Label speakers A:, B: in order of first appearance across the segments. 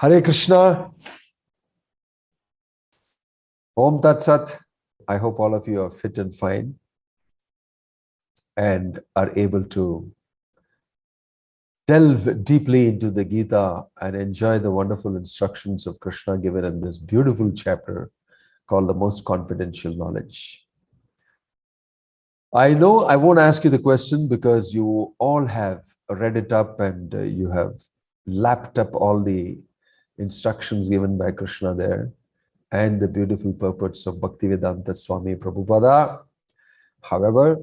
A: Hare Krishna. Om Tat Sat. I hope all of you are fit and fine and are able to delve deeply into the Gita and enjoy the wonderful instructions of Krishna given in this beautiful chapter called the Most Confidential Knowledge. I know I won't ask you the question because you all have read it up and you have lapped up all the instructions given by Krishna there and the beautiful purports of Bhaktivedanta Swami Prabhupada. However,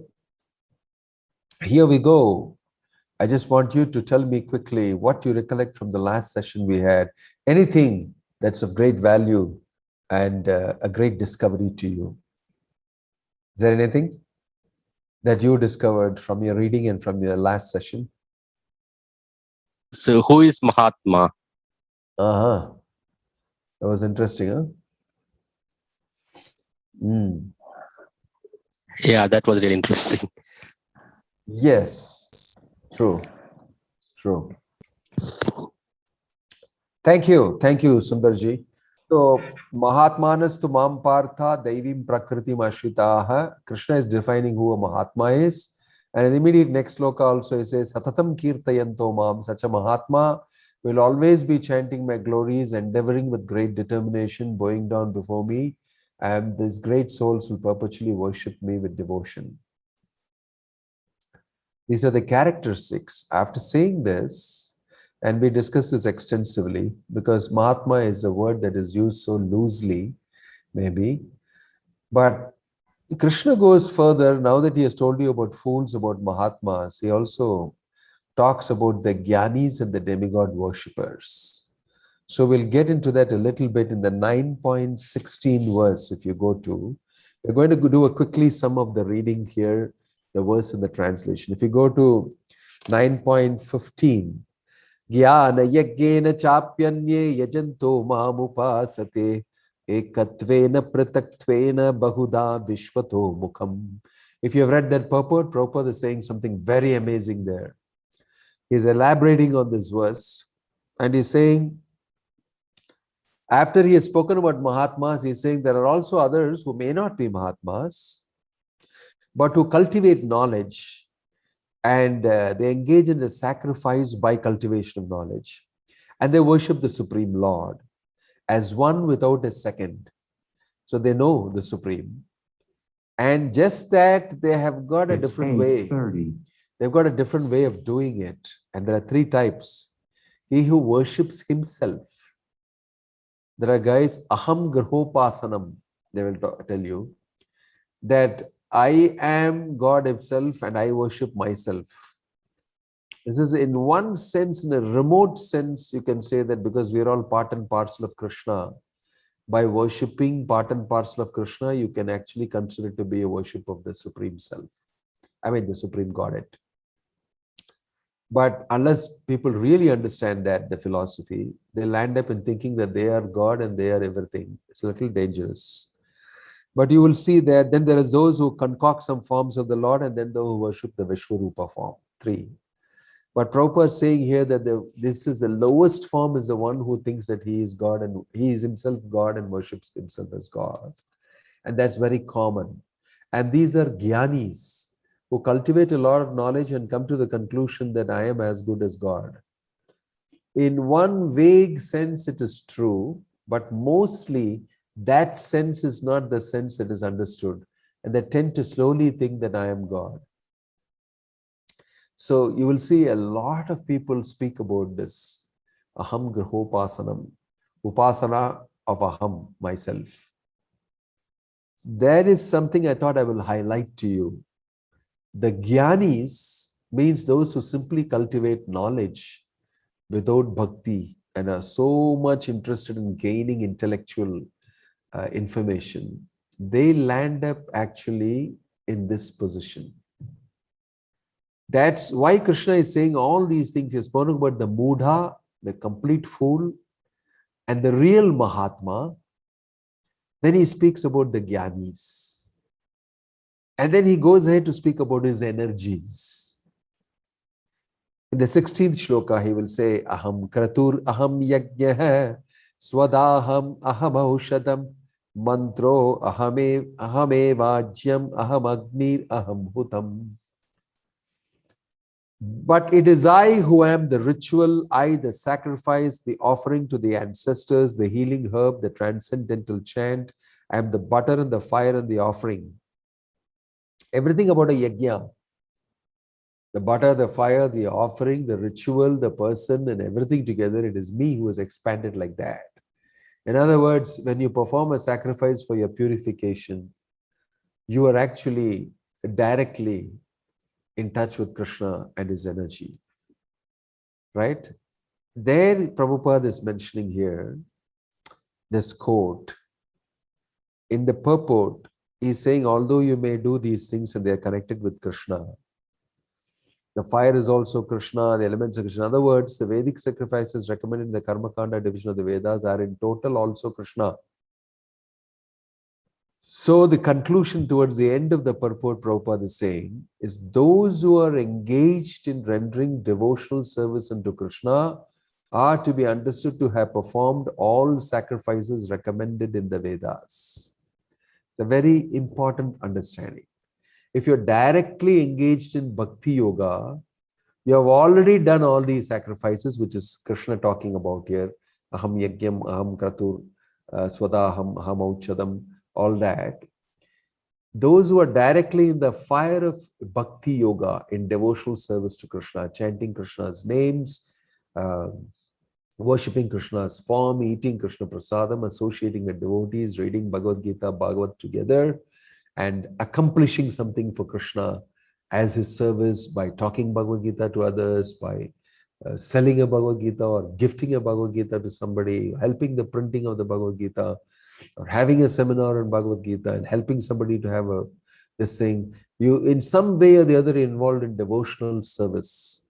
A: here we go. I just want you to tell me quickly what you recollect from the last session we had. Anything that's of great value and a great discovery to you. Is there anything that you discovered from your reading and from your last session?
B: So, who is Mahatma?
A: That was interesting, huh?
B: Yeah, that was really interesting.
A: Yes, true. Thank you, Sundarji. So, Mahatmanas mam partha daivim prakritim ashritaha. Krishna is defining who a Mahatma is. And in the immediate next sloka also he says, Satatam kirtayanto mam. Such a Mahatma will always be chanting my glories, endeavoring with great determination, bowing down before me. And these great souls will perpetually worship me with devotion. These are the characteristics. After saying this, and we discussed this extensively, because Mahatma is a word that is used so loosely, maybe. But Krishna goes further. Now that he has told you about fools, about Mahatmas, he also talks about the Gyanis and the demigod worshippers. So we'll get into that a little bit in the 9.16 verse, if you go to. We're going to do a quickly sum of the reading here, the verse and the translation. If you go to 9.15, Jnana yagyena chapyanye yajanto mamupasate ekatvena prataktvena bahuda vishvato mukham. If you have read that purport, Prabhupada is saying something very amazing there. He's elaborating on this verse and he's saying, after he has spoken about Mahatmas, he's saying there are also others who may not be Mahatmas, but who cultivate knowledge and they engage in the sacrifice by cultivation of knowledge. And they worship the Supreme Lord as one without a second. So they know the Supreme. And just that they have got a different way. They've got a different way of doing it. And there are three types. He who worships himself. There are guys, aham grhopasanam, they will tell you, that I am God himself and I worship myself. This is in one sense, in a remote sense, you can say that because we are all part and parcel of Krishna. By worshipping part and parcel of Krishna, you can actually consider it to be a worship of the Supreme Self. I mean, the Supreme Godhead. But unless people really understand that, the philosophy, they'll end up in thinking that they are God and they are everything. It's a little dangerous. But you will see that then there are those who concoct some forms of the Lord and then those who worship the Vishwarupa form. Three. But Prabhupada is saying here that this is the lowest form is the one who thinks that he is God and he is himself God and worships himself as God. And that's very common. And these are Gyanis who cultivate a lot of knowledge and come to the conclusion that I am as good as God. In one vague sense, it is true, but mostly that sense is not the sense that is understood. And they tend to slowly think that I am God. So you will see a lot of people speak about this. Aham grhopasanam, upasana of aham, myself. That is something I thought I will highlight to you. The Gyanis means those who simply cultivate knowledge without bhakti and are so much interested in gaining intellectual information. They land up actually in this position. That's why Krishna is saying all these things. He's spoken about the Mudha, the complete fool, and the real Mahatma. Then he speaks about the Gyanis. And then he goes ahead to speak about his energies. In the 16th shloka, he will say, Aham kratur aham yajnah swadaham aham aushadam mantro ahame vajyam aham agnir aham bhutam. But it is I who am the ritual, I the sacrifice, the offering to the ancestors, the healing herb, the transcendental chant. I am the butter and the fire and the offering. Everything about a yajna, the butter, the fire, the offering, the ritual, the person, and everything together, it is me who has expanded like that. In other words, when you perform a sacrifice for your purification, you are actually directly in touch with Krishna and his energy. Right? There, Prabhupada is mentioning here this quote. In the purport, he's saying, although you may do these things and they are connected with Krishna, the fire is also Krishna, the elements are Krishna. In other words, the Vedic sacrifices recommended in the Karma Kanda division of the Vedas are in total also Krishna. So the conclusion towards the end of the purport Prabhupada is saying is those who are engaged in rendering devotional service unto Krishna are to be understood to have performed all sacrifices recommended in the Vedas. A very important understanding. If you're directly engaged in Bhakti Yoga, you have already done all these sacrifices, which is Krishna talking about here. Aham yagyam, aham kratur, swadaham, aham auchadam, all that. Those who are directly in the fire of Bhakti Yoga, in devotional service to Krishna, chanting Krishna's names, worshipping Krishna's form, eating Krishna prasadam, associating with devotees, reading Bhagavad Gita, Bhagavad together, and accomplishing something for Krishna as his service by talking Bhagavad Gita to others, by selling a Bhagavad Gita or gifting a Bhagavad Gita to somebody, helping the printing of the Bhagavad Gita, or having a seminar on Bhagavad Gita and helping somebody to have this thing. You, in some way or the other, involved in devotional service,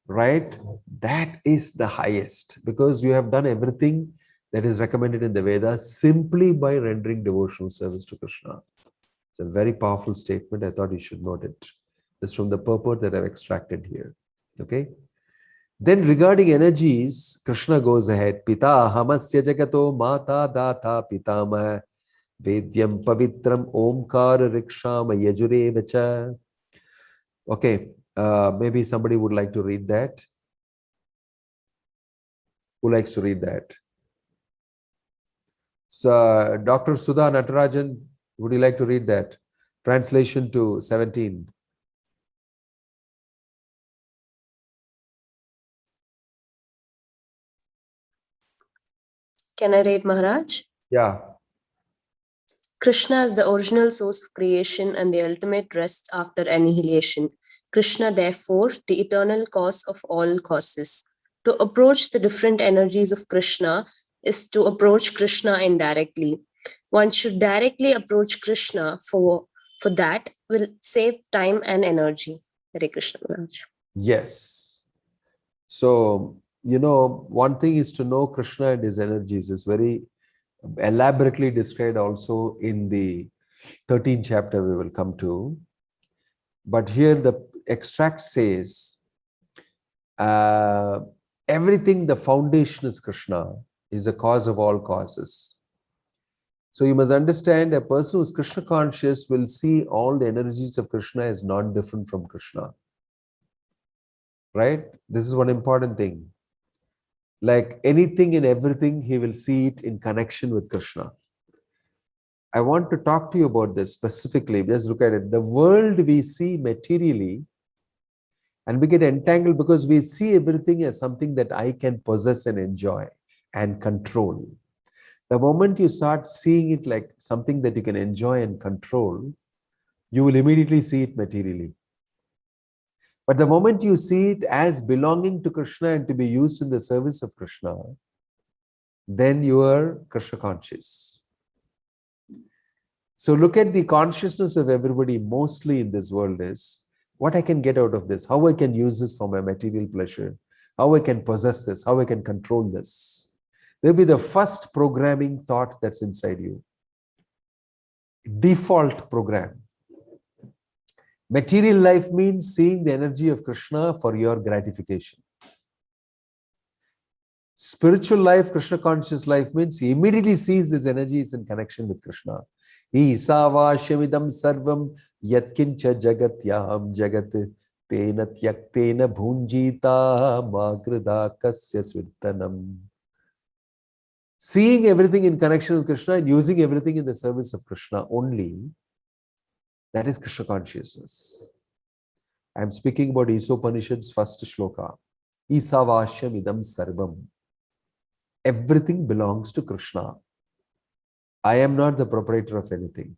A: right? That is the highest, because you have done everything that is recommended in the Vedas simply by rendering devotional service to Krishna. It's a very powerful statement. I thought you should note it. This is from the purport that I've extracted here. Okay. Then regarding energies, Krishna goes ahead. Pita hamasya jagato mata data pitama vedyam pavitram omkara rikshama yajure vacha. Okay. Maybe somebody would like to read that. Who likes to read that? So, Dr. Sudha Natarajan, would you like to read that? Translation to 17.
C: Can I read, Maharaj?
A: Yeah.
C: Krishna is the original source of creation and the ultimate rest after annihilation. Krishna, therefore, the eternal cause of all causes. To approach the different energies of Krishna is to approach Krishna indirectly. One should directly approach Krishna for that will save time and energy. Hare Krishna, Maharaj.
A: Yes. So, one thing is to know Krishna and his energies is very elaborately described also in the 13th chapter we will come to. But here the extract says, everything, the foundation is Krishna, is the cause of all causes. So you must understand, a person who is Krishna conscious will see all the energies of Krishna as not different from Krishna. Right? This is one important thing. Like anything and everything, he will see it in connection with Krishna. I want to talk to you about this specifically. Just look at it. The world we see materially, and we get entangled because we see everything as something that I can possess and enjoy and control. The moment you start seeing it like something that you can enjoy and control, you will immediately see it materially. But the moment you see it as belonging to Krishna and to be used in the service of Krishna, then you are Krishna conscious. So look at the consciousness of everybody mostly in this world is, what I can get out of this, how I can use this for my material pleasure, how I can possess this, how I can control this. There'll be the first programming thought that's inside you. Default program. Material life means seeing the energy of Krishna for your gratification. Spiritual life, Krishna conscious life means he immediately sees this energy is in connection with Krishna. Isavashamidam sarvam yatkincha jagatyam jagat tena tyaktena bhunjita magrida kasya swittanam. Seeing everything in connection with Krishna and using everything in the service of Krishna only, that is Krishna consciousness. I am speaking about Isopanishad's first shloka. Isavashyam idam sarvam. Everything belongs to Krishna. I am not the proprietor of anything.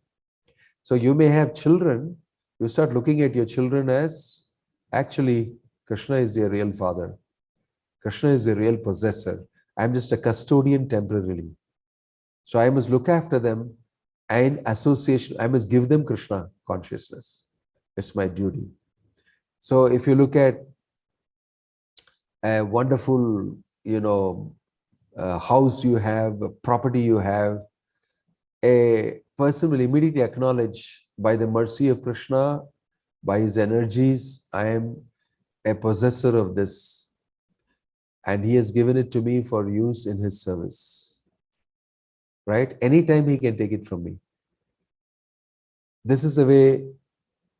A: So you may have children, you start looking at your children as actually Krishna is their real father. Krishna is the real possessor. I'm just a custodian temporarily. So I must look after them and association. I must give them Krishna consciousness. It's my duty. So if you look at a wonderful, house you have, a property you have, a person will immediately acknowledge by the mercy of Krishna, by his energies, I am a possessor of this. And he has given it to me for use in his service. Right? Anytime he can take it from me. This is the way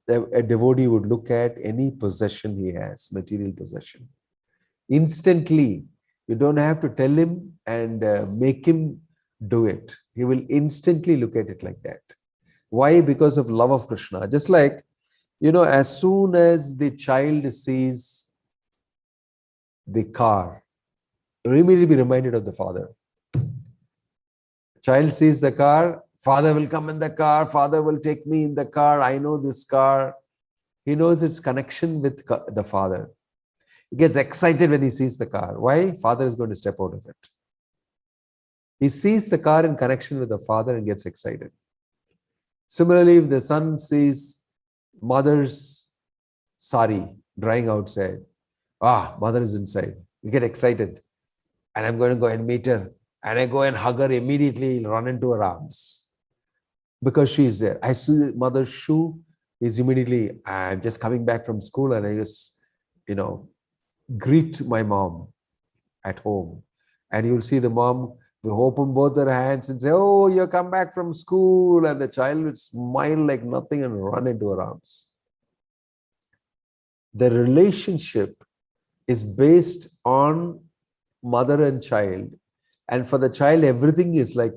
A: a devotee would look at any possession he has, material possession. Instantly, you don't have to tell him and make him do it. He will instantly look at it like that. Why? Because of love of Krishna. Just like, as soon as the child sees the car, you immediately be reminded of the father. Child sees the car, father will come in the car, father will take me in the car, I know this car. He knows its connection with the father. He gets excited when he sees the car. Why? Father is going to step out of it. He sees the car in connection with the father and gets excited. Similarly, if the son sees mother's sari drying outside, mother is inside, you get excited. And I'm going to go and meet her. And I go and hug her immediately, run into her arms. Because she is there. I see mother's shoe is immediately, I'm just coming back from school and I just, greet my mom at home. And you'll see the mom will open both her hands and say, oh, you come back from school. And the child will smile like nothing and run into her arms. The relationship is based on mother and child. And for the child, everything is like,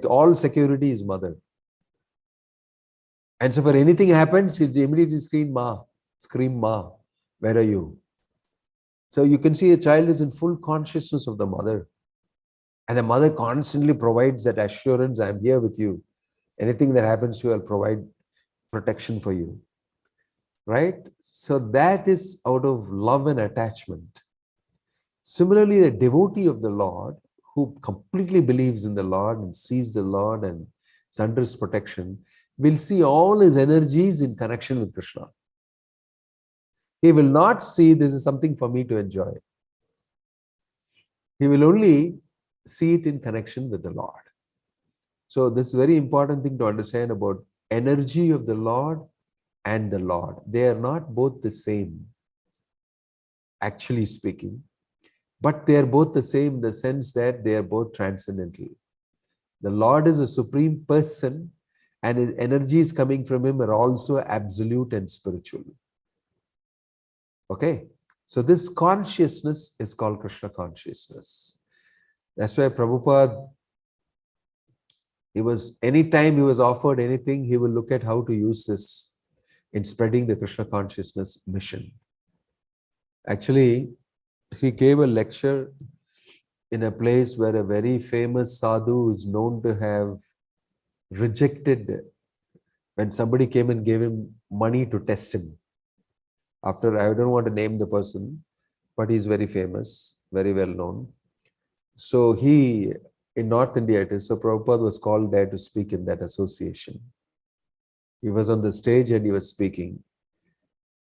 A: all security is mother. And so for anything happens, he'll immediately scream, Ma, where are you? So you can see a child is in full consciousness of the mother. And the mother constantly provides that assurance, I'm here with you. Anything that happens to you, I'll provide protection for you. Right? So that is out of love and attachment. Similarly, the devotee of the Lord, who completely believes in the Lord and sees the Lord and is under his protection, will see all his energies in connection with Krishna. He will not see this is something for me to enjoy. He will only see it in connection with the Lord. So this is a very important thing to understand about energy of the Lord and the Lord. They are not both the same, actually speaking, but they are both the same in the sense that they are both transcendental. The Lord is a supreme person and his energies coming from him are also absolute and spiritual. Okay, so this consciousness is called Krishna consciousness. That's why Prabhupada, anytime he was offered anything, he will look at how to use this in spreading the Krishna consciousness mission. Actually, he gave a lecture in a place where a very famous sadhu is known to have rejected when somebody came and gave him money to test him. I don't want to name the person, but he's very famous, very well known. So in North India it is, so Prabhupada was called there to speak in that association. He was on the stage and he was speaking.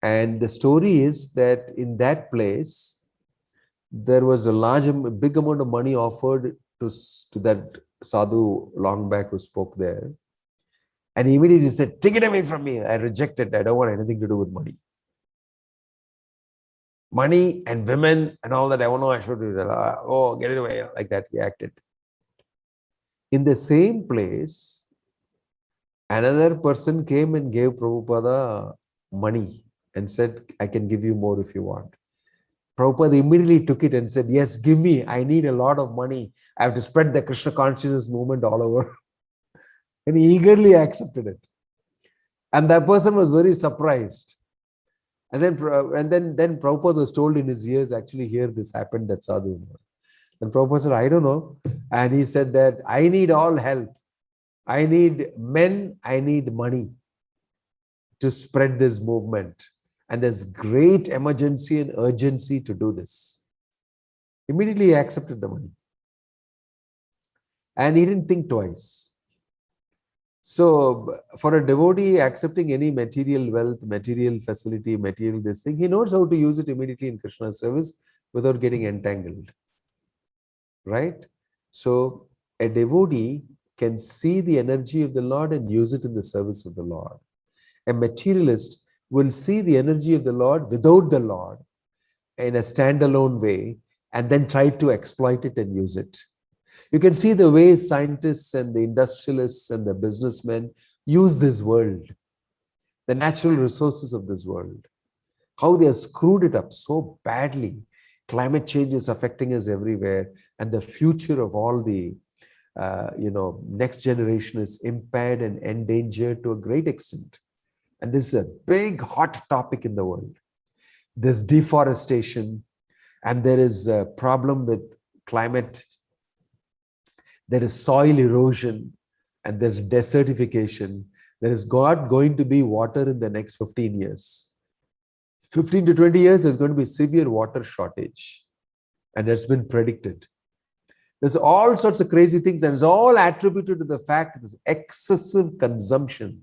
A: And the story is that in that place, there was a big amount of money offered to that sadhu long back who spoke there. And he immediately said, take it away from me. I reject it. I don't want anything to do with money. Money and women and all that. I don't know. I should do that. Oh, get it away. Like that, he acted. In the same place, another person came and gave Prabhupada money and said, I can give you more if you want. Prabhupada immediately took it and said, yes, give me. I need a lot of money. I have to spread the Krishna consciousness movement all over. And he eagerly accepted it. And that person was very surprised. And then Prabhupada was told in his ears, actually here this happened, that sadhu. And Prabhupada said, I don't know. And he said that I need all help. I need men, I need money to spread this movement. And there's great emergency and urgency to do this. Immediately he accepted the money. And he didn't think twice. So for a devotee accepting any material wealth, material facility, material this thing, he knows how to use it immediately in Krishna's service without getting entangled. Right? So a devotee can see the energy of the Lord and use it in the service of the Lord. A materialist will see the energy of the Lord without the Lord in a standalone way and then try to exploit it and use it. You can see the way scientists and the industrialists and the businessmen use this world, the natural resources of this world, how they have screwed it up so badly. Climate change is affecting us everywhere, and the future of all the next generation is impaired and endangered to a great extent. And this is a big hot topic in the world. There's deforestation, and there is a problem with climate. There is soil erosion, and there's desertification. There is going to be water in the next 15 years. 15 to 20 years, there's going to be severe water shortage. And that's been predicted. There's all sorts of crazy things, and it's all attributed to the fact that there's excessive consumption,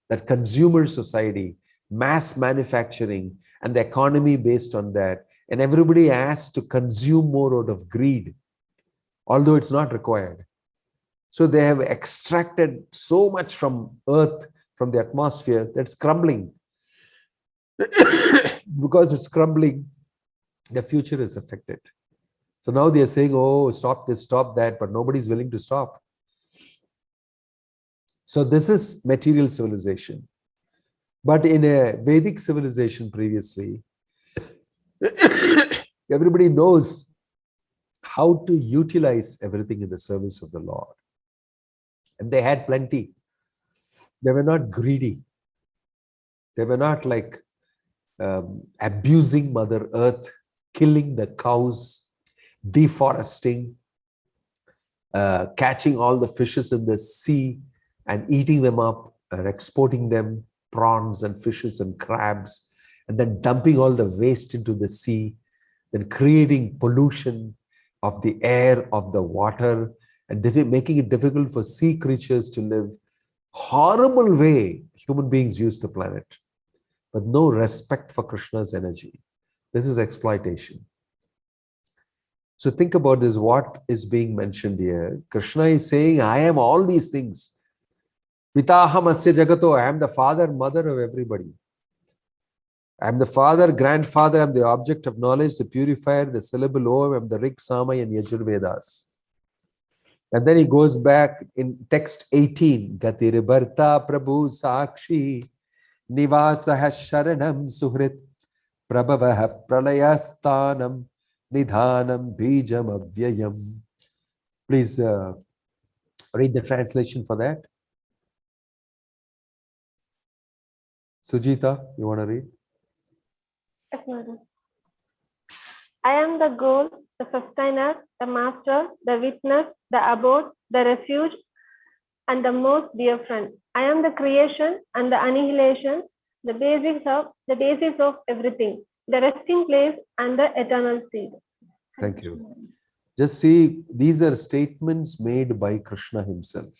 A: that consumer society, mass manufacturing, and the economy based on that. And everybody has to consume more out of greed, although it's not required. So they have extracted so much from earth, from the atmosphere, that's crumbling. Because it's crumbling, the future is affected. So now they are saying, oh, stop this, stop that, but nobody's willing to stop. So this is material civilization. But in a Vedic civilization previously, everybody knows how to utilize everything in the service of the Lord. And they had plenty. They were not greedy. They were not like abusing Mother Earth, killing the cows, deforesting, catching all the fishes in the sea and eating them up, or exporting them, prawns and fishes and crabs, and then dumping all the waste into the sea, then creating pollution of the air, of the water, and making it difficult for sea creatures to live. Horrible way human beings use the planet, but no respect for Krishna's energy. This is exploitation. So think about this, what is being mentioned here. Krishna is saying, I am all these things. Pitaham asya jagato, I am the father, mother of everybody. I am the father, grandfather, I am the object of knowledge, the purifier, the syllable Om, I am the Rig, Samai and Yajurvedas. And then he goes back in text 18, Gatiri Bharta Prabhu Sakshi, Nivasah Sharanam Suhrit, Prabhavaha Pralayasthanam, Nidhanam Bijam Avyayam. Please read the translation for that. Sujita, you want to read?
D: Yes, Maharaj. I am the goal, the sustainer, the master, the witness, the abode, the refuge, and the most dear friend. I am the creation and the annihilation, the basis of everything, the resting place and the eternal seed.
A: Thank you. Just see, these are statements made by Krishna himself.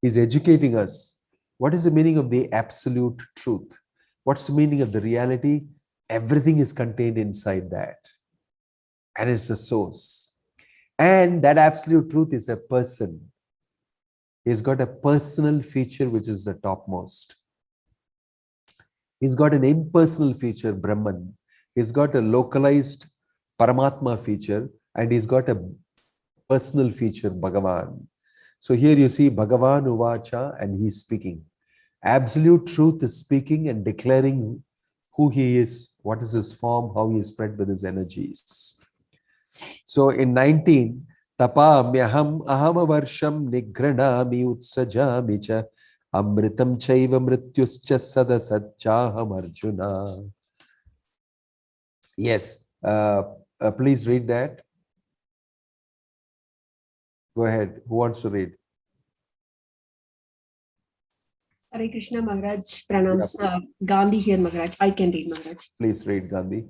A: He's educating us. What is the meaning of the absolute truth? What's the meaning of the reality? Everything is contained inside that. And it's the source. And that absolute truth is a person. He's got a personal feature which is the topmost. He's got an impersonal feature, Brahman. He's got a localized Paramatma feature, and he's got a personal feature, Bhagavan. So here you see Bhagavan Uvacha, and he's speaking. Absolute truth is speaking and declaring who he is, what is his form, how he is spread with his energies. So in 19, Tapamyaham ahamavarsham nigranami utsajami cha amritam chaiva mrityuscha sadasachaham arjuna. Yes, please read that. Go ahead. Who wants to read?
E: Hare Krishna Maharaj, pranams. Gandhi here Maharaj. I can read Maharaj.
A: Please read, Gandhi.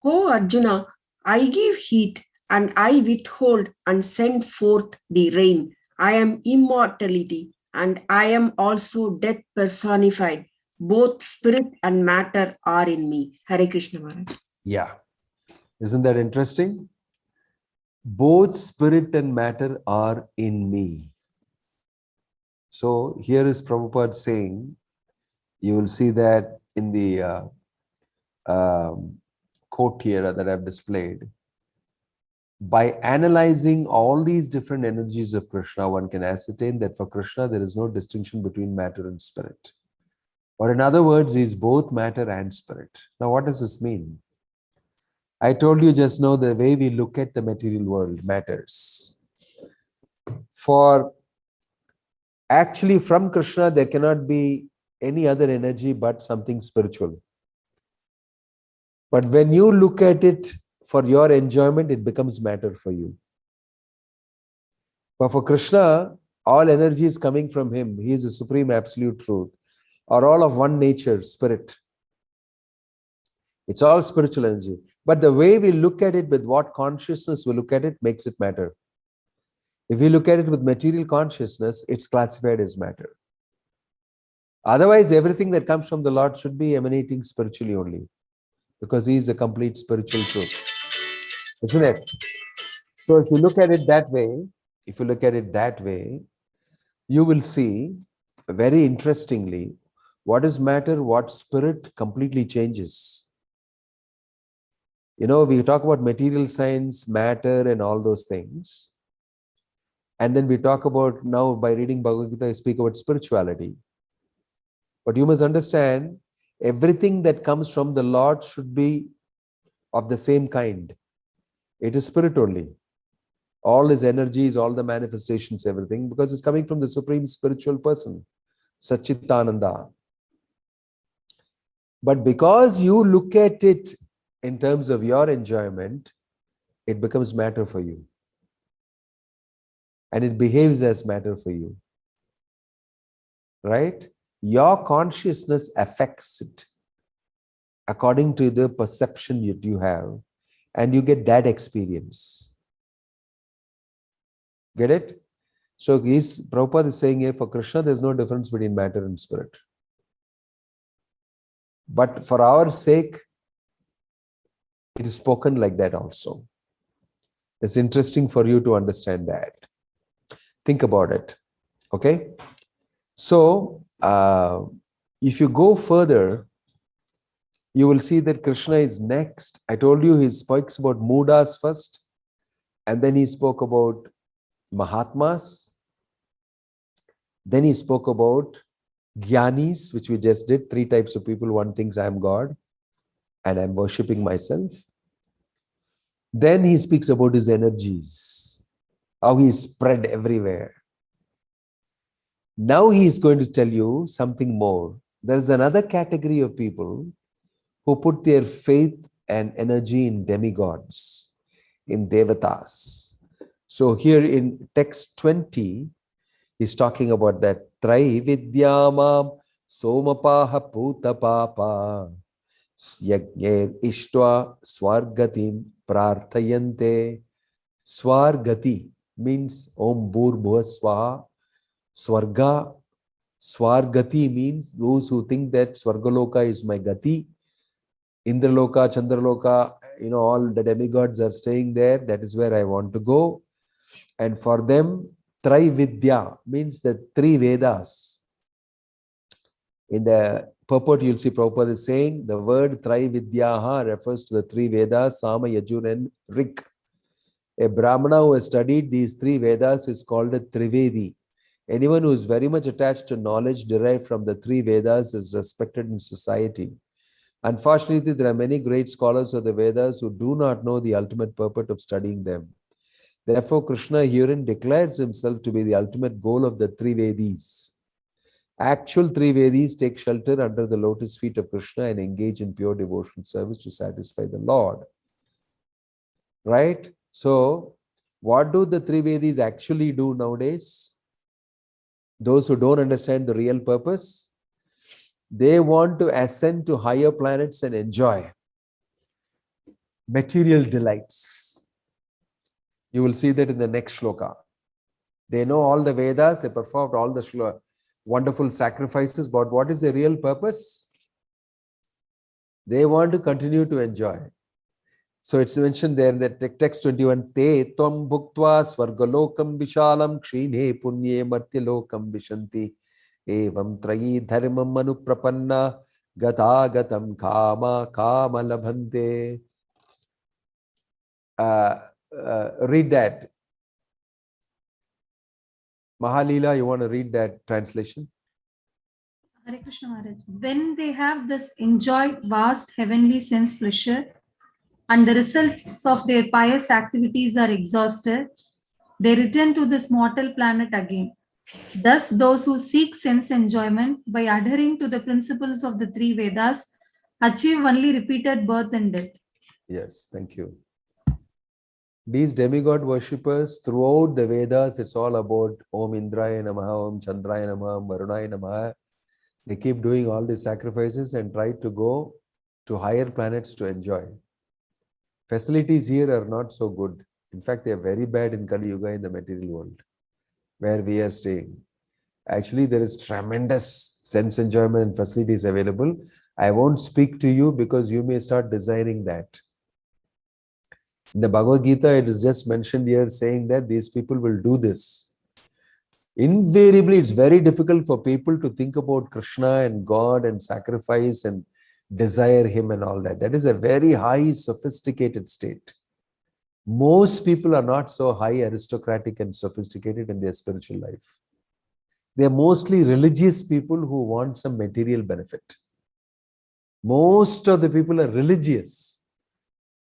E: O Arjuna, I give heat and I withhold and send forth the rain. I am immortality and I am also death personified. Both spirit and matter are in me. Hare Krishna Maharaj.
A: Yeah. Isn't that interesting? Both spirit and matter are in me. So here is Prabhupada saying, you will see that in the quote here that I've displayed. By analyzing all these different energies of Krishna, one can ascertain that for Krishna, there is no distinction between matter and spirit. Or in other words, he is both matter and spirit. Now, what does this mean? I told you just now the way we look at the material world matters. Actually, from Krishna, there cannot be any other energy but something spiritual. But when you look at it for your enjoyment, it becomes matter for you. But for Krishna, all energy is coming from him. He is the supreme absolute truth, or all of one nature, spirit. It's all spiritual energy. But the way we look at it, with what consciousness we look at it, makes it matter. If we look at it with material consciousness, it's classified as matter. Otherwise, everything that comes from the Lord should be emanating spiritually only, because he is a complete spiritual truth. Isn't it? So if you look at it that way, you will see very interestingly, what is matter, what spirit completely changes. You know, we talk about material science, matter, and all those things. And then we talk about, now by reading Bhagavad Gita, I speak about spirituality. But you must understand, everything that comes from the Lord should be of the same kind. It is spirit only. All his energies, all the manifestations, everything, because it's coming from the supreme spiritual person, Satchitananda. But because you look at it in terms of your enjoyment, it becomes matter for you. And it behaves as matter for you. Right? Your consciousness affects it according to the perception that you have, and you get that experience. Get it? So Prabhupada is saying here, for Krishna, there's no difference between matter and spirit. But for our sake, it is spoken like that also. It's interesting for you to understand that. Think about it. Okay? So, if you go further, you will see that Krishna is next. I told you he speaks about Mudas first, and then he spoke about Mahatmas. Then he spoke about Gyanis, which we just did. 3 types of people. One thinks I am God and I'm worshipping myself. Then he speaks about his energies, how he is spread everywhere. Now he is going to tell you something more. There is another category of people who put their faith and energy in demigods, in devatas. So here in text 20, he's talking about that. Trai vidyamam somapaha puta papa yagner ishtva swargatim prarthayante. Swargati means Om Bhur Bhuva Swaha. Swarga, Swargati means those who think that Swargaloka is my Gati. Indraloka, Chandraloka, all the demigods are staying there. That is where I want to go. And for them, Trividya means the three Vedas. In the purport, you'll see Prabhupada is saying the word Trividyaha refers to the three Vedas, Sama, Yajur, and Rik. A Brahmana who has studied these three Vedas is called a Trivedi. Anyone who is very much attached to knowledge derived from the three Vedas is respected in society. Unfortunately, there are many great scholars of the Vedas who do not know the ultimate purport of studying them. Therefore, Krishna herein declares himself to be the ultimate goal of the three Vedis. Actual three Vedis take shelter under the lotus feet of Krishna and engage in pure devotional service to satisfy the Lord. Right? So, what do the three Vedis actually do nowadays? Those who don't understand the real purpose, they want to ascend to higher planets and enjoy material delights. You will see that in the next shloka. They know all the Vedas, they performed all the wonderful sacrifices, but what is the real purpose? They want to continue to enjoy. So it's mentioned there in the text 21, Te tvam bhuktva svargalokam vishalam kshine punye martyalokam vishanti evam trayi dharmam anuprapanna gatagatam kama kama labhante. Read that. Mahalila, you want to read that translation?
F: Hare Krishna Maharaj. When they have thus enjoyed vast heavenly sense pleasure and the results of their pious activities are exhausted, they return to this mortal planet again. Thus, those who seek sense enjoyment by adhering to the principles of the three Vedas achieve only repeated birth and death.
A: Yes, thank you. These demigod worshippers, throughout the Vedas, it's all about Om Indraya Namaha, Om Chandraya Namaha, Om Varunaya Namaha. They keep doing all these sacrifices and try to go to higher planets to enjoy. Facilities here are not so good. In fact, they are very bad in Kali Yuga in the material world, where we are staying. Actually, there is tremendous sense enjoyment and facilities available. I won't speak to you because you may start desiring that. In the Bhagavad Gita, it is just mentioned here saying that these people will do this. Invariably, it's very difficult for people to think about Krishna and God and sacrifice and desire him and all that. That is a very high, sophisticated state. Most people are not so high, aristocratic and sophisticated in their spiritual life. They are mostly religious people who want some material benefit. Most of the people are religious.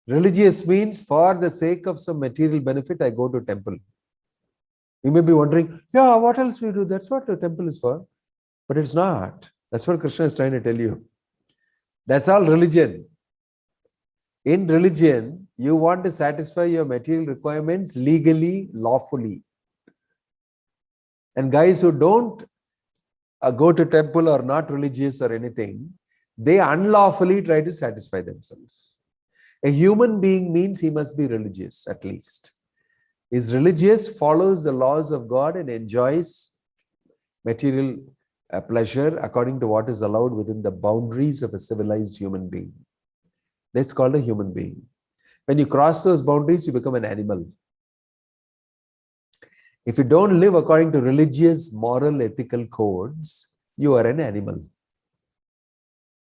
A: Religious means for the sake of some material benefit, I go to temple. You may be wondering, yeah, what else we do? That's what the temple is for. But it's not. That's what Krishna is trying to tell you. That's all religion. In religion, you want to satisfy your material requirements legally, lawfully. And guys who don't go to temple or not religious or anything, they unlawfully try to satisfy themselves. A human being means he must be religious, at least. Is religious, follows the laws of God and enjoys material pleasure according to what is allowed within the boundaries of a civilized human being. That's called a human being. When you cross those boundaries, you become an animal. If you don't live according to religious, moral, ethical codes, you are an animal.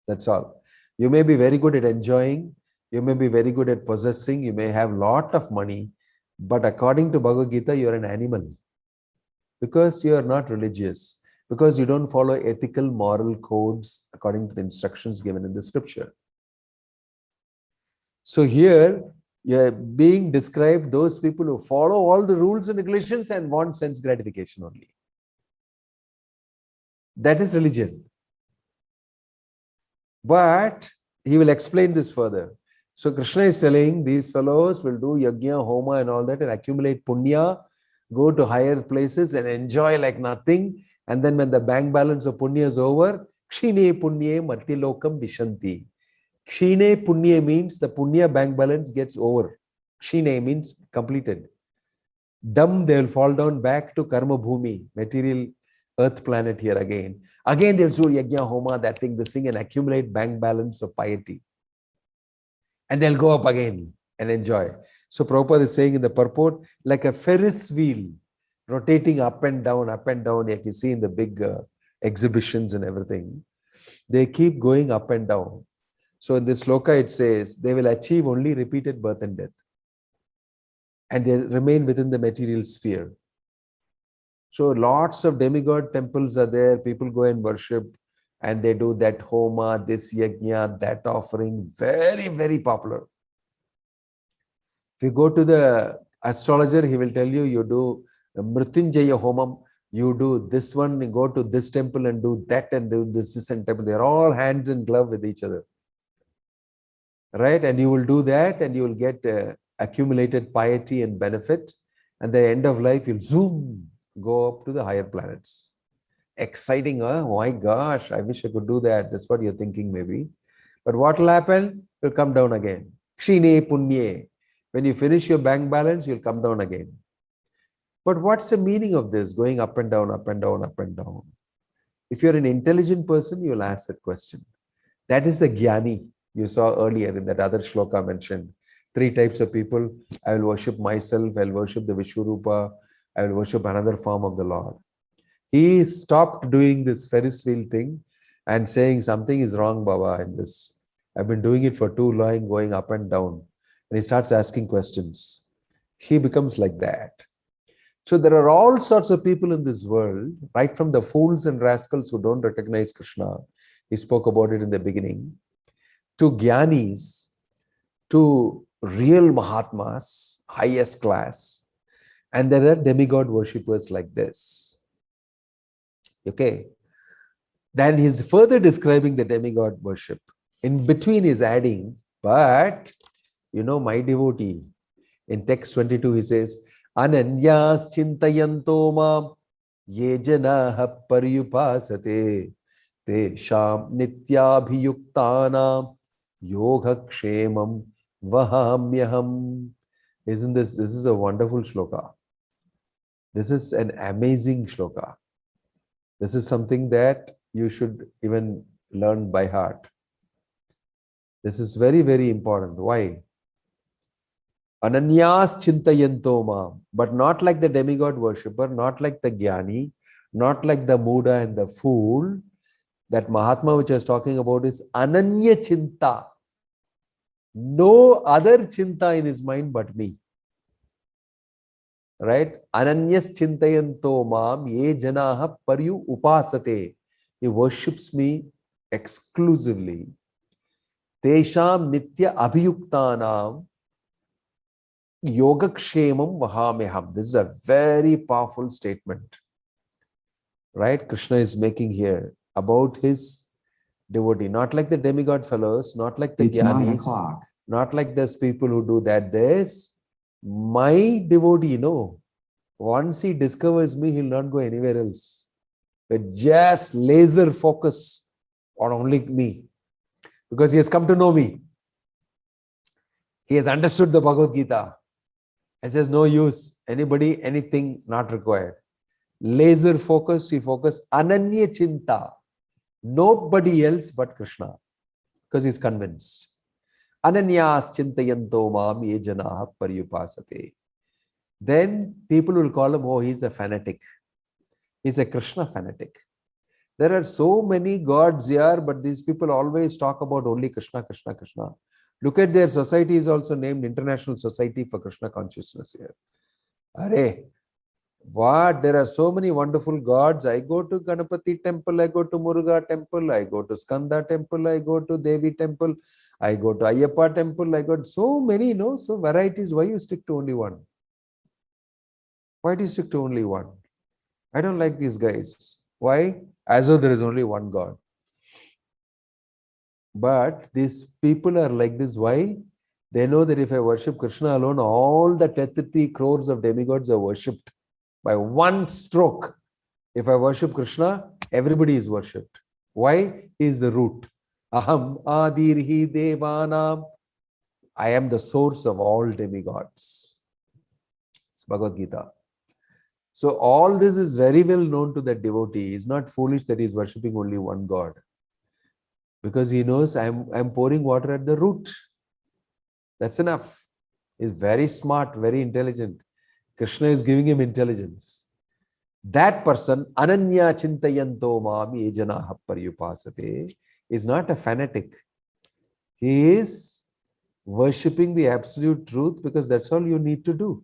A: That's all. You may be very good at enjoying, you may be very good at possessing, you may have a lot of money, but according to Bhagavad Gita, you are an animal. Because you are not religious, because you don't follow ethical, moral codes according to the instructions given in the scripture. So here, you're being described those people who follow all the rules and regulations and want sense gratification only. That is religion. But he will explain this further. So Krishna is telling these fellows will do yajna, homa and all that and accumulate punya, go to higher places and enjoy like nothing. And then when the bank balance of punya is over, kshine punye martilokam vishanti. Kshine punya means the punya bank balance gets over. Kshine means completed. Dam, they will fall down back to karma bhumi, material earth planet here again. Again they will do yajna, homa, that thing, this thing and accumulate bank balance of piety. And they'll go up again and enjoy. So Prabhupada is saying in the purport, like a Ferris wheel rotating up and down, like you see in the big exhibitions and everything. They keep going up and down. So in this sloka, it says, they will achieve only repeated birth and death. And they remain within the material sphere. So lots of demigod temples are there. People go and worship and they do that homa, this yajna, that offering. Very, very popular. If you go to the astrologer, he will tell you, you do Mrityunjaya homam, you do this one, you go to this temple and do that and do this and temple. They're all hands in glove with each other. Right? And you will do that and you will get accumulated piety and benefit. And the end of life, you'll zoom, go up to the higher planets. Exciting, huh? Oh my gosh, I wish I could do that. That's what you're thinking maybe. But what will happen? You'll come down again. Kshine punye. When you finish your bank balance, you'll come down again. But what's the meaning of this? Going up and down, up and down, up and down. If you're an intelligent person, you'll ask that question. That is the jnani you saw earlier in that other shloka mentioned. 3 types of people. I will worship myself. I will worship the Vishwarupa. I will worship another form of the Lord. He stopped doing this Ferris wheel thing and saying something is wrong, Baba, in this. I've been doing it for too long, going up and down. And he starts asking questions. He becomes like that. So there are all sorts of people in this world, right from the fools and rascals who don't recognize Krishna. He spoke about it in the beginning. To Gyanis, to real Mahatmas, highest class. And there are demigod worshippers like this. Okay. Then he's further describing the demigod worship. In between he's adding, but you know, my devotee. In text 22, he says, Ananyas chintayanto mam ye janaha paryupasate te sham nityabhiyuktanam yoga kshemam vahamyaham. Isn't this is a wonderful shloka. This is an amazing shloka. This is something that you should even learn by heart. This is very, very important. Why? Ananyas chintayanto mam, but not like the demigod worshipper, not like the jnani, not like the Muda and the fool. That Mahatma which I was talking about is ananya chinta. No other chinta in his mind but me. Right? Ananyas chintayanto mam ye janaha paryu upasate. He worships me exclusively. Tesham nitya abhiyuktanam yogakshemam vahameham. This is a very powerful statement. Right? Krishna is making here about his devotee. Not like the demigod fellows, not like the jnanis, not like those people who do that. There's my devotee, no. Once he discovers me, he'll not go anywhere else. But just laser focus on only me. Because he has come to know me. He has understood the Bhagavad Gita. And says, no use, anybody, anything not required. Laser focus, he focus, ananya chinta. Nobody else but Krishna. Because he's convinced. Ananyas chintayanto mam ye janaha paryupasate. Then people will call him, oh, he's a fanatic. He's a Krishna fanatic. There are so many gods here, but these people always talk about only Krishna, Krishna, Krishna. Look at their society is also named International Society for Krishna Consciousness here. Arey, what? There are so many wonderful gods. I go to Ganapati temple, I go to Muruga temple, I go to Skanda temple, I go to Devi temple, I go to Ayyappa temple, I got so many, no? So varieties. Why you stick to only one? Why do you stick to only one? I don't like these guys. Why? As though there is only one God. But these people are like this. Why? They know that if I worship Krishna alone, all the 33 crores of demigods are worshipped by one stroke. If I worship Krishna, everybody is worshipped. Why? He is the root. Aham adirhi devanam. I am the source of all demigods. It's Bhagavad Gita. So all this is very well known to that devotee. He is not foolish that he is worshipping only one God. Because he knows I'm pouring water at the root. That's enough. He's very smart, very intelligent. Krishna is giving him intelligence. that person, ananya chintayanto mam ye janaha paryupasate, is not a fanatic. He is worshipping the absolute truth because that's all you need to do.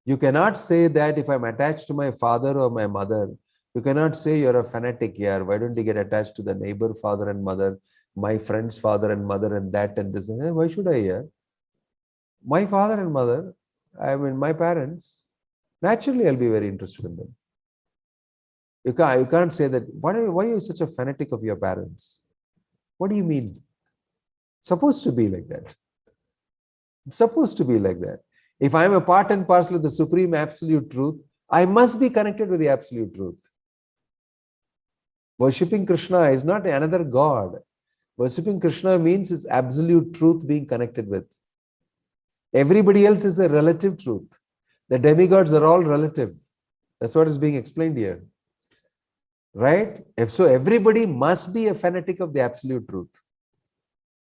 A: You cannot say that if I'm attached to my father or my mother, you cannot say you're a fanatic here. Why don't you get attached to the neighbor father and mother, my friend's father and mother, and that and this? Why should I here? My father and mother, I mean, my parents, naturally I'll be very interested in them. You can't say that, why are you such a fanatic of your parents? What do you mean? Supposed to be like that. Supposed to be like that. If I'm a part and parcel of the supreme absolute truth, I must be connected with the absolute truth. Worshipping Krishna is not another God. Worshipping Krishna means his absolute truth being connected with. Everybody else is a relative truth. The demigods are all relative. That's what is being explained here. Right? So everybody must be a fanatic of the absolute truth.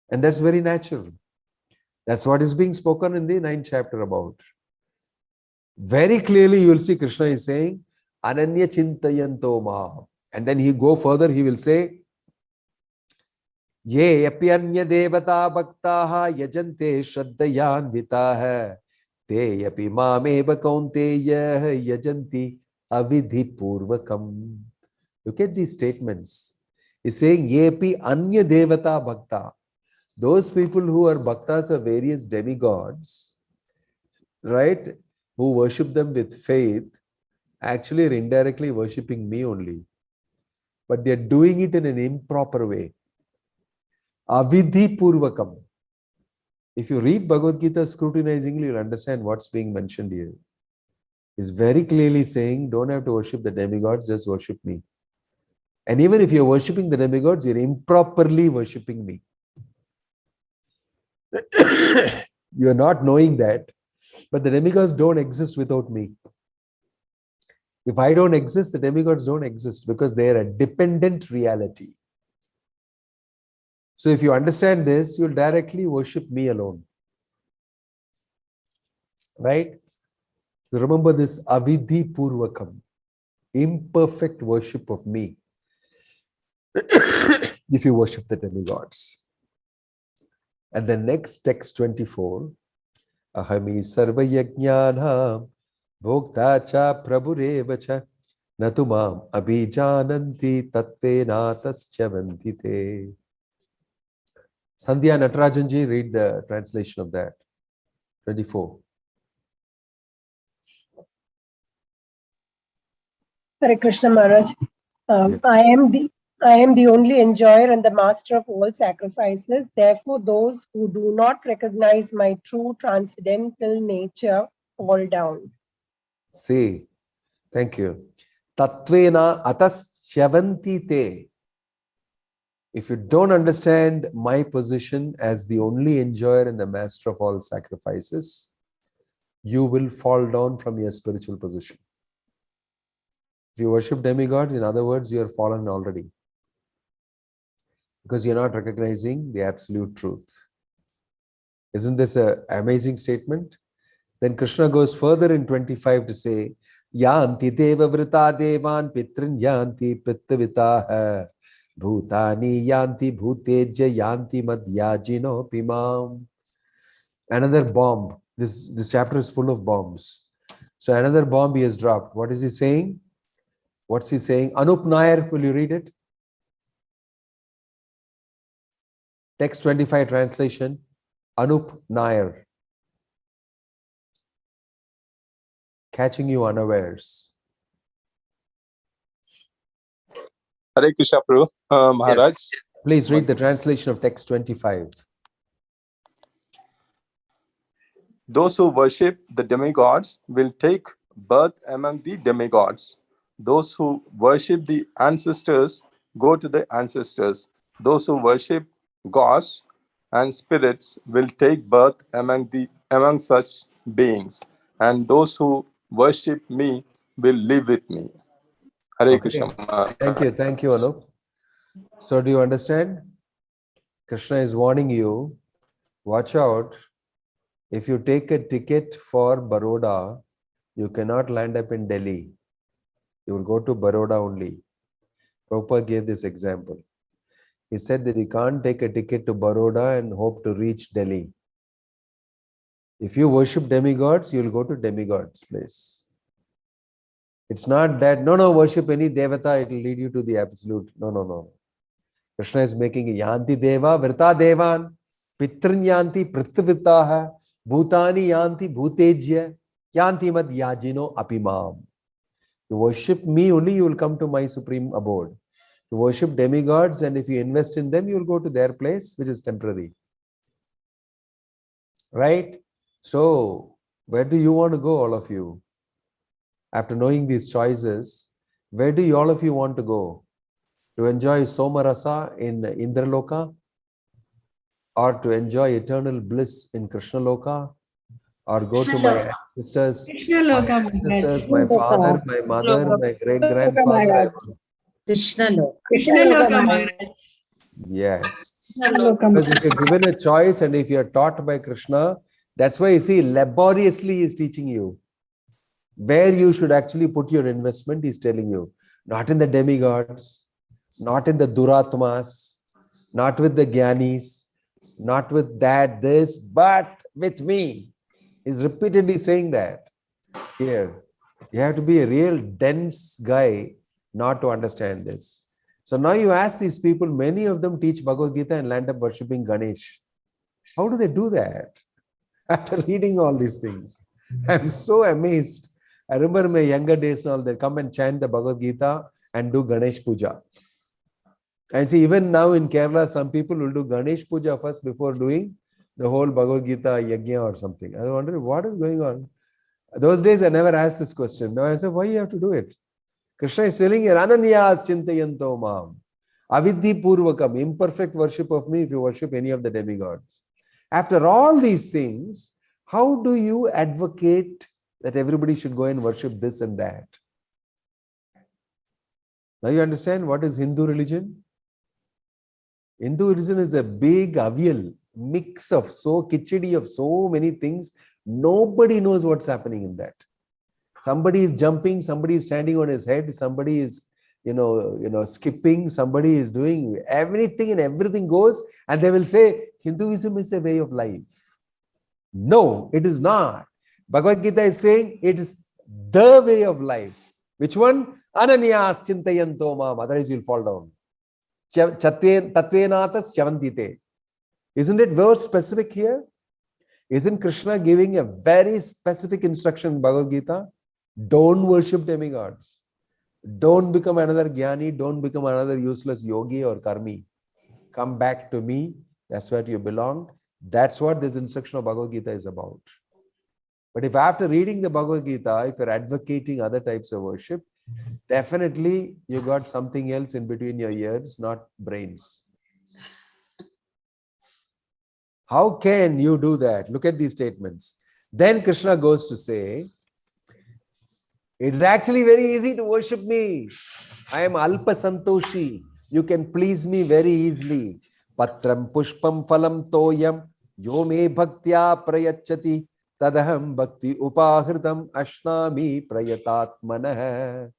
A: And that's very natural. That's what is being spoken in the 9th chapter about. Very clearly you will see Krishna is saying, Ananya Chintayanto Ma. And then he go further, he will say, Ye yapyanya devata bhaktaha yajante shraddhayanvitaha te yapi mameva kaunteya yajanti avidhi purvakam. Look at these statements. He's saying, Yepi anya devata bhakta. Those people who are bhaktas of various demigods, right, who worship them with faith, actually are indirectly worshipping me only. But they're doing it in an improper way. Avidhi purvakam. If you read Bhagavad Gita scrutinizingly, you'll understand what's being mentioned here. He's very clearly saying, don't have to worship the demigods, just worship me. And even if you're worshipping the demigods, you're improperly worshipping me. You're not knowing that, but the demigods don't exist without me. If I don't exist, the demigods don't exist because they are a dependent reality. So if you understand this, you'll directly worship me alone. Right? So remember this avidhi purvakam, imperfect worship of me. If you worship the demigods. And the next text 24, Ahami sarva yajnanam bhokta cha prabhurevacha natumam abhijananti tatvena taschavantite. Sandhya Natarajanji, read the translation of that. 24.
G: Hare Krishna Maharaj.
A: Yeah.
G: I am the only enjoyer and the master of all sacrifices. Therefore, those who do not recognize my true transcendental nature fall down.
A: See, thank you. Tatvena ataschyavanti te. If you don't understand my position as the only enjoyer and the master of all sacrifices, you will fall down from your spiritual position. If you worship demigods, in other words, you are fallen already. Because you're not recognizing the absolute truth. Isn't this an amazing statement? Then Krishna goes further in 25 to say, Yanti deva vrita devan pitrin yanti pittavitaha bhutani yanti bhuteja yanti madhyajino pimam. Another bomb. This chapter is full of bombs. So another bomb he has dropped. What is he saying? What's he saying? Anup Nair, will you read it? Text 25 translation. Anup Nair. Catching you unawares.
H: Hare Krishna Prabhu, Maharaj.
A: Yes. Please read the translation of text 25.
H: Those who worship the demigods will take birth among the demigods. Those who worship the ancestors go to the ancestors. Those who worship gods and spirits will take birth among such beings. And those who worship me will live with me. Hare Krishna.
A: Thank you, Anup. So do you understand? Krishna is warning you, watch out. If you take a ticket for Baroda, you cannot land up in Delhi. You will go to Baroda only. Prabhupada gave this example. He said that you can't take a ticket to Baroda and hope to reach Delhi. If you worship demigods, you will go to demigod's place. It's not that, no, worship any devata, it will lead you to the absolute. No. Krishna is making a yanti deva, vrta devan, pitrin yanti prithvitaha, bhutani yanti bhutejya, yanti mad yajino apimam. You worship me only, you will come to my supreme abode. You worship demigods, and if you invest in them, you will go to their place, which is temporary. Right? So, where do you want to go, all of you? After knowing these choices, where do all of you want to go? To enjoy Somarasa in Indraloka? Or to enjoy eternal bliss in Krishna Loka? Or go to my ancestors, my father, my mother, my great-grandfather?
I: Krishna Loka.
G: Krishna Loka, Maharaj.
A: Yes.
G: Loka,
A: Because if you're given a choice and if you're taught by Krishna, that's why you see, laboriously he is teaching you where you should actually put your investment. He's telling you, not in the demigods, not in the duratmas, not with the gyanis, not with that, this, but with me. He's repeatedly saying that here. You have to be a real dense guy not to understand this. So now you ask these people, many of them teach Bhagavad Gita and land up worshipping Ganesh. How do they do that? After reading all these things, I'm so amazed. I remember in my younger days and all, they come and chant the Bhagavad Gita and do Ganesh Puja. And see, even now in Kerala, some people will do Ganesh Puja first before doing the whole Bhagavad Gita Yajna or something. I wonder what is going on. Those days I never asked this question. Now I said, why you have to do it? Krishna is telling you, Ananyas Chintayanto Mam. Avidhi Purvakam, imperfect worship of me if you worship any of the demigods. After all these things, how do you advocate that everybody should go and worship this and that? Now you understand what is Hindu religion? Hindu religion is a big avial, mix of kichidi of so many things. Nobody knows what's happening in that. Somebody is jumping, somebody is standing on his head, somebody is skipping, somebody is doing everything and everything goes, and they will say Hinduism is a way of life. No, it is not. Bhagavad Gita is saying it is the way of life. Which one? Ananyas Chintayanto Mam. Otherwise you will fall down. Tatvenatas Chavantite. Isn't it very specific here? Isn't Krishna giving a very specific instruction in Bhagavad Gita? Don't worship demigods. Don't become another jnani. Don't become another useless yogi or karmi. Come back to me. That's where you belong. That's what this instruction of Bhagavad Gita is about. But if after reading the Bhagavad Gita, if you're advocating other types of worship, definitely you got something else in between your ears, not brains. How can you do that? Look at these statements. Then Krishna goes to say, it's actually very easy to worship me. I am Alpa Santoshi. You can please me very easily. Patram Pushpam Phalam Toyam Yome Bhaktya Prayachati Tadaham Bhakti Upahritam Ashnami Prayatatmanah.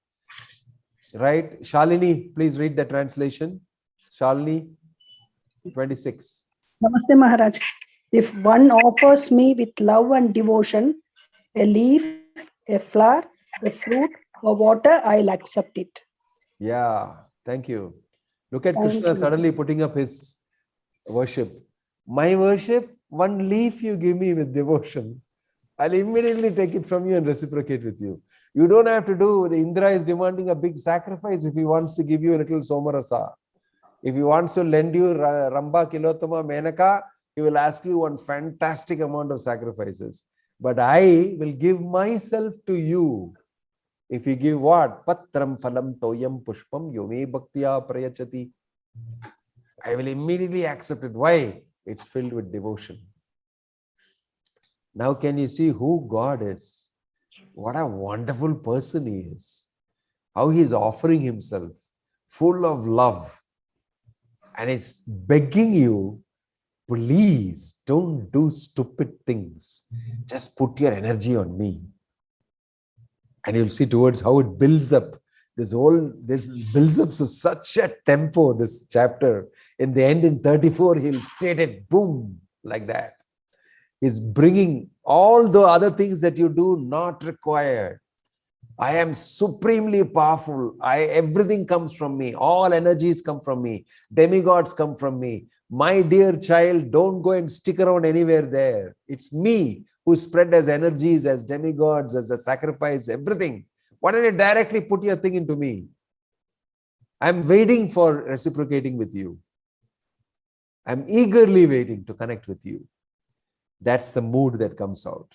A: Right? Shalini, please read the translation. Shalini, 26.
J: Namaste Maharaj. If one offers me with love and devotion, a leaf, a flower, a fruit, or water, I'll accept it.
A: Yeah, thank you. Look at Krishna suddenly putting up his worship. My worship, one leaf you give me with devotion, I'll immediately take it from you and reciprocate with you. You don't have to do, the Indra is demanding a big sacrifice if he wants to give you a little somarasa. If he wants to lend you Ramba, Kilotama, Menaka, he will ask you one fantastic amount of sacrifices. But I will give myself to you. If you give what? Patram phalam toyam pushpam yome bhaktya prayachati. I will immediately accept it. Why? It's filled with devotion. Now can you see who God is? What a wonderful person he is. How he is offering himself, full of love. And he's begging you, please don't do stupid things. Just put your energy on me. And you'll see towards how it builds up. This builds up to such a tempo, this chapter. In the end, in 34, he'll state it, boom, like that. He's bringing all the other things that you do not required. I am supremely powerful. Everything comes from me. All energies come from me. Demigods come from me. My dear child, don't go and stick around anywhere there. It's me who spread as energies, as demigods, as a sacrifice, everything. Why don't you directly put your thing into me? I'm waiting for reciprocating with you. I'm eagerly waiting to connect with you. That's the mood that comes out,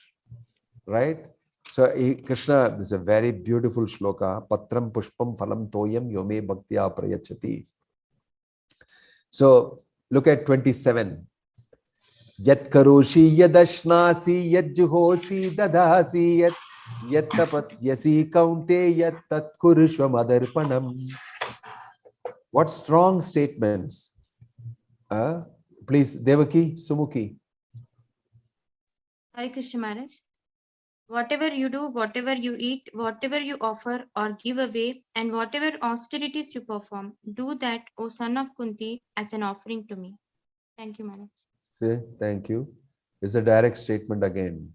A: right? So Krishna, this is a very beautiful shloka. Patram pushpam phalam toyam yome bhaktya prayachati. So look at 27. Yat karoshi yadashnasi yat juhosi dadasi yat tapasyasi kaunte yat tat kurushva madarpanam. What strong statements. Please, Devaki, Sumukhi.
I: Hare Krishna Maharaj. Whatever you do, whatever you eat, whatever you offer or give away, and whatever austerities you perform, do that, O son of Kunti, as an offering to me. Thank you, Maharaj.
A: Say, thank you. It's a direct statement again.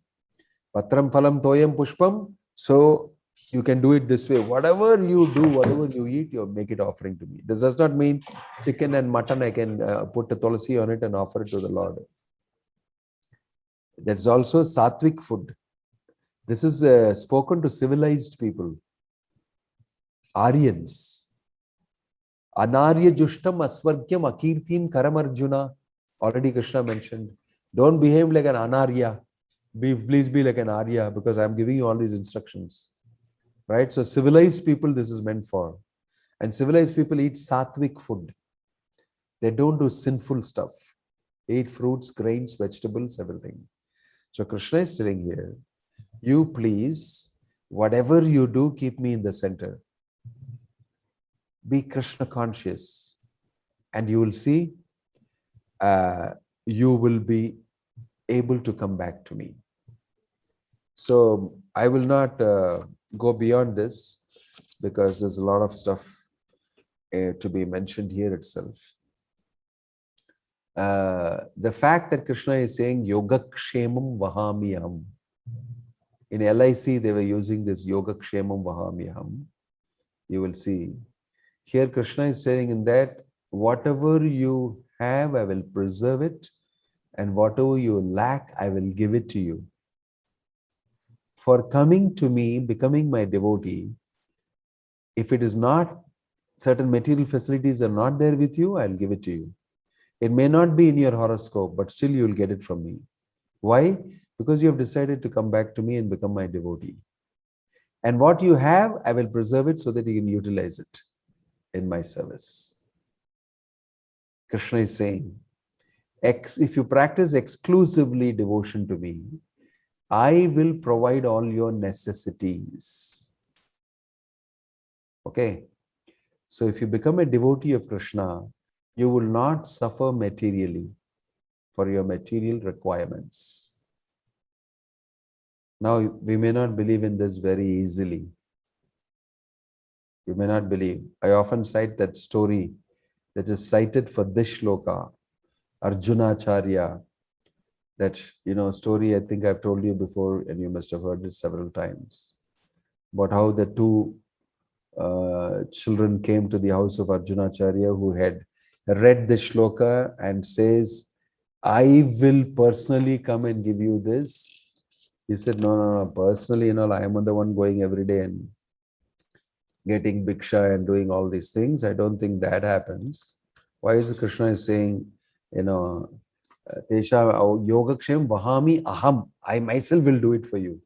A: Patram phalam toyam pushpam. So you can do it this way. Whatever you do, whatever you eat, you make it offering to me. This does not mean chicken and mutton, I can put a tulsi on it and offer it to the Lord. That's also sattvic food. This is spoken to civilized people. Aryans. Anarya jushtam asvargyam akirtim karam Arjuna. Already Krishna mentioned. Don't behave like an anarya. Please be like an arya, because I'm giving you all these instructions. Right? So civilized people, this is meant for. And civilized people eat sattvic food. They don't do sinful stuff. They eat fruits, grains, vegetables, everything. So Krishna is sitting here. You please, whatever you do, keep me in the center. Be Krishna conscious. And you will see, you will be able to come back to me. So I will not go beyond this, because there's a lot of stuff to be mentioned here itself. The fact that Krishna is saying Yogakshemam Vahamyam. In LIC, they were using this Yogakshemam Vahamyam. You will see. Here Krishna is saying in that, whatever you have, I will preserve it. And whatever you lack, I will give it to you. For coming to me, becoming my devotee, if it is not, certain material facilities are not there with you, I'll give it to you. It may not be in your horoscope, but still you will get it from me. Why? Because you have decided to come back to me and become my devotee. And what you have, I will preserve it so that you can utilize it in my service. Krishna is saying, if you practice exclusively devotion to me, I will provide all your necessities. Okay. So if you become a devotee of Krishna, you will not suffer materially for your material requirements. Now, we may not believe in this very easily. You may not believe. I often cite that story that is cited for this shloka, Arjunacharya. That, story I think I've told you before, and you must have heard it several times. About how the two children came to the house of Arjunacharya, who had read the shloka and says, I will personally come and give you this. He said, no, personally, I am the one going every day and getting bhiksha and doing all these things. I don't think that happens. Why is Krishna is saying, Tesha Yogakshem Vahami Aham. I myself will do it for you.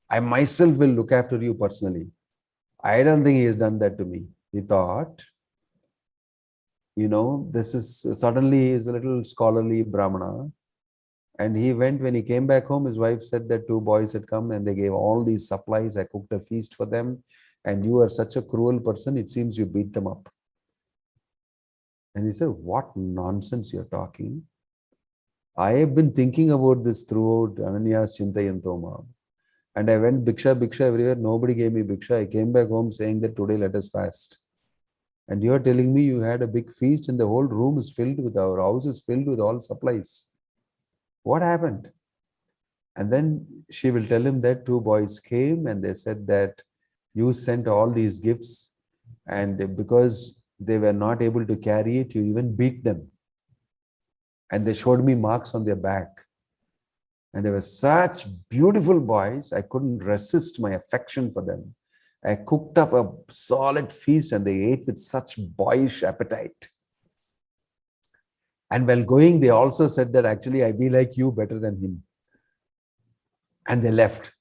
A: I myself will look after you personally. I don't think he has done that to me. He thought, this is suddenly he is a little scholarly Brahmana. And he went, when he came back home, his wife said that two boys had come and they gave all these supplies. I cooked a feast for them. And you are such a cruel person, it seems you beat them up. And he said, what nonsense you're talking. I have been thinking about this throughout Ananya's Chintayantoma. And I went bhiksha everywhere. Nobody gave me bhiksha. I came back home saying that today let us fast. And you're telling me you had a big feast and the whole room is filled with, our house is filled with all supplies. What happened? And then she will tell him that 2 boys came and they said that you sent all these gifts, and because they were not able to carry it, you even beat them. And they showed me marks on their back. And they were such beautiful boys, I couldn't resist my affection for them. I cooked up a solid feast and they ate with such boyish appetite. And while going, they also said that actually I be like you better than him. And they left.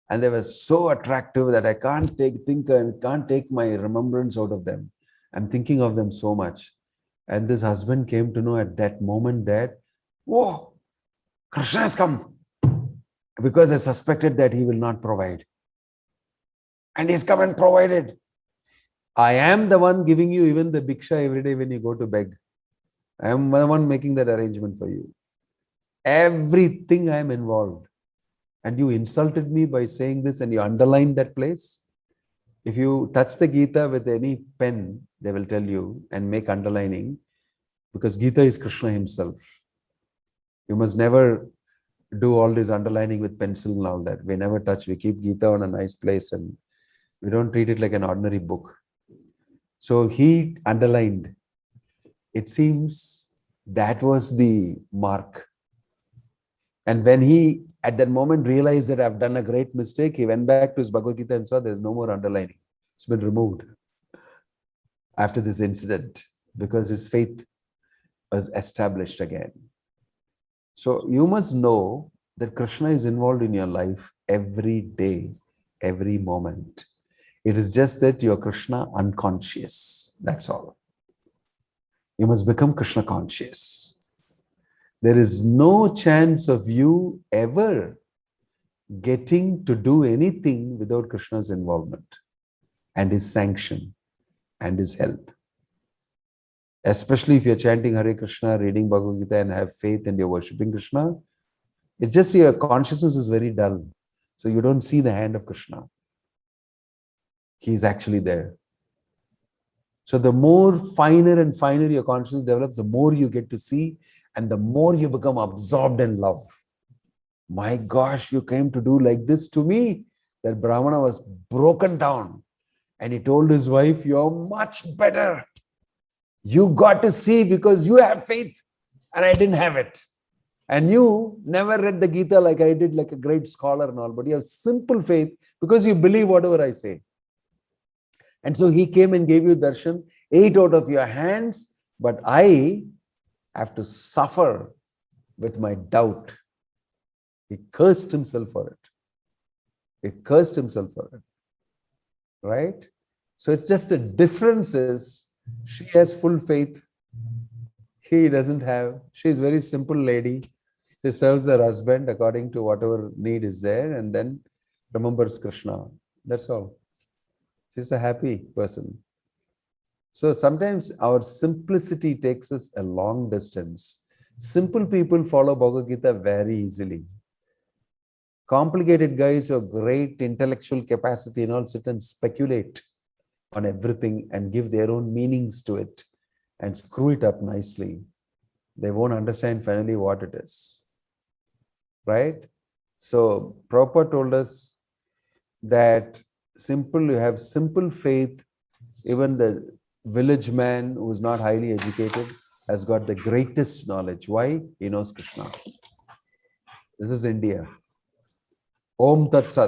A: And they were so attractive that I can't take my remembrance out of them. I'm thinking of them so much. And this husband came to know at that moment that, whoa, Krishna has come. Because I suspected that he will not provide. And he's come and provided. I am the one giving you even the bhiksha every day when you go to beg. I am the one making that arrangement for you. Everything I am involved. And you insulted me by saying this and you underlined that place. If you touch the Gita with any pen, they will tell you and make underlining, because Gita is Krishna himself. You must never do all this underlining with pencil and all that. We never touch. We keep Gita on a nice place and we don't treat it like an ordinary book. So he underlined. It seems that was the mark. And when he, at that moment, realized that I've done a great mistake, he went back to his Bhagavad Gita and saw there's no more underlining. It's been removed after this incident because his faith was established again. So you must know that Krishna is involved in your life every day, every moment. It is just that you're Krishna unconscious. That's all. You must become Krishna conscious. There is no chance of you ever getting to do anything without Krishna's involvement and his sanction and his help. Especially if you're chanting Hare Krishna, reading Bhagavad Gita and have faith and you're worshipping Krishna, it's just your consciousness is very dull. So you don't see the hand of Krishna. He's actually there. So the more finer and finer your consciousness develops, the more you get to see and the more you become absorbed in love. My gosh, you came to do like this to me. That Brahmana was broken down and he told his wife, you're much better. You got to see because you have faith and I didn't have it. And you never read the Gita like I did, like a great scholar and all, but you have simple faith because you believe whatever I say. And so he came and gave you darshan, ate out of your hands, but I have to suffer with my doubt. He cursed himself for it. He cursed himself for it. Right? So it's just the difference is she has full faith. He doesn't have. She's a very simple lady. She serves her husband according to whatever need is there and then remembers Krishna. That's all. She's a happy person. So sometimes our simplicity takes us a long distance. Simple people follow Bhagavad Gita very easily. Complicated guys who have great intellectual capacity and all sit and speculate on everything and give their own meanings to it and screw it up nicely. They won't understand finally what it is. Right? So Prabhupada told us that you have simple faith. Even the village man who is not highly educated has got the greatest knowledge. Why? He knows Krishna. This is India. Om Tat Sat.